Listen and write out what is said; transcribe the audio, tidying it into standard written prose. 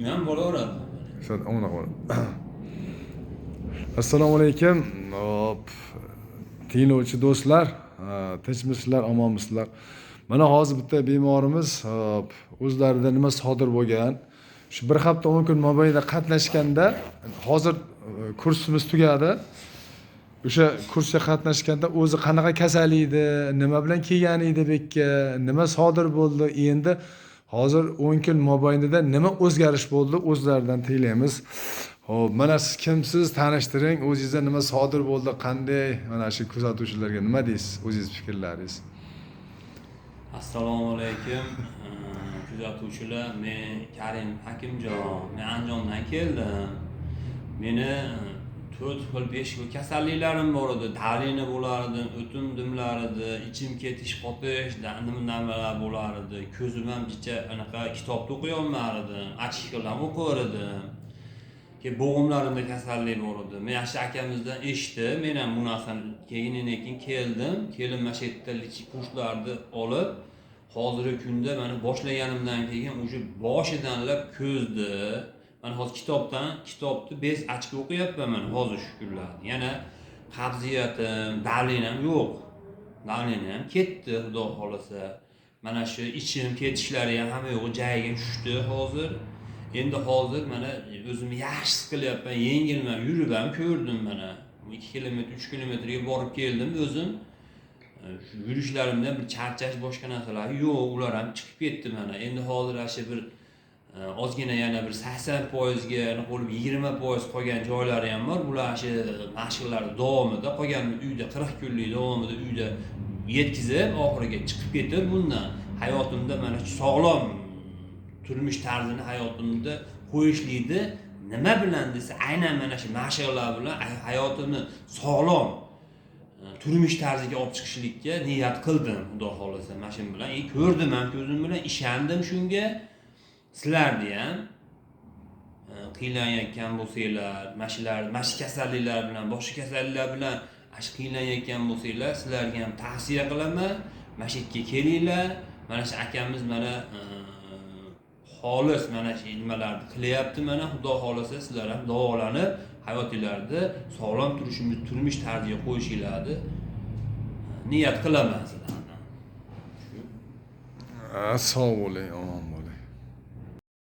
Men bo'laveradi. Şöyle ona koy. Assalomu alaykum. Hop. Tinglovchi do'stlar, tinchmisizlar, omonmisizlar? Mana hozir bitta bemorimiz o'zlarida nima sodir bo'lgan, shu bir hafta 10 kun mobaynida qatnashganda, hozir kursimiz tugadi. O'sha kursga qatnashganda o'zi qanaqa kasal edi, nima bilan kelgan edi bu yerga, nima sodir bo'ldi, endi hozir 10 kun mobaynida nima o'zgarish bo'ldi, o'zlaridan tinglaymiz. Hop, mana siz kimsiz, tanishtiring, o'zingizda nima sodir bo'ldi, qanday, mana shu kuzatuvchilarga nima deysiz, o'zingiz fikrlaringiz? Assalomu alaykum. Kuzatuvchilar, men Karim Hakimjon, men Andijondan keldim. Meni 4 xil 5 xil kasalliklarim bor edi. Darina bo'lar edi, o'tim dimlar edi, ichim ketish, qotish, nimalar bo'lar edi. Ko'zim ham jicha anaqa kitobni o'qiy olmar edim, achchiqlar ham o'qir edim. Bo'g'imlarimda kasallik bor edi. Men yaxshi akamizdan eshitdim, men ham bu narsani keyin keldim. Keyin mana shu yerda kurslarni olib, hozirgi kunda mana boshlaganimdan keyin o'sha boshidanlab ko'zni, mana hozir kitobni bez ochib o'qiyapman mana hozir shu kunlarda. Yana qabziyatim, davlenam yo'q. Davlenam ham ketdi, xudo xolasa. Mana shu ichim ketishlari ham hamma yo'q, joyiga tushdi hozir. Endi hozir mana o'zimni yaxshi his qilyapman, yengilman, yurib ham ko'rdim mana. 2 kilometr, 3 kilometrga borib keldim o'zim. Shu yurishlarimdan bir charchash boshqa narsalar yo'q, ular ham chiqib ketdi mana. Endi hozir asha bir ozgina yana bir 80% ga qo'lib 20% qolgan joylari ham bor. Bular asha mashqlar davomida qolgan uyda 40 kunlik davomida uyda yetkizib, oxiriga chiqib ketib, bundan hayotimda mana shu sog'lom turmush tarzini hayotimda qo'yishlikni nima bilan desa, aynan mana shu mashqlar bilan hayotimni sog'lom turmush tarziga olib chiqishlikka niyat qildim, xudo xolasa. Mana shu bilan ko'rdim ham ko'zim bilan, ishondim shunga. Sizlarni ham qiynlanayotgan bo'lsanglar, mana shu kasalliklar bilan, boshqa kasalliklar bilan qiynlanayotgan bo'lsanglar, sizlarga ham tavsiya qilaman. Mana shu yerga kelinglar. Mana shu akamiz mana xolis mana shu nimalarni qilyapti, mana xudo xolasa sizlar ham davolanib hayotingizda sog'lom turmush tarziga qo'yishinglarni niyat qilaman sizlardan. Sog' bo'ling, omon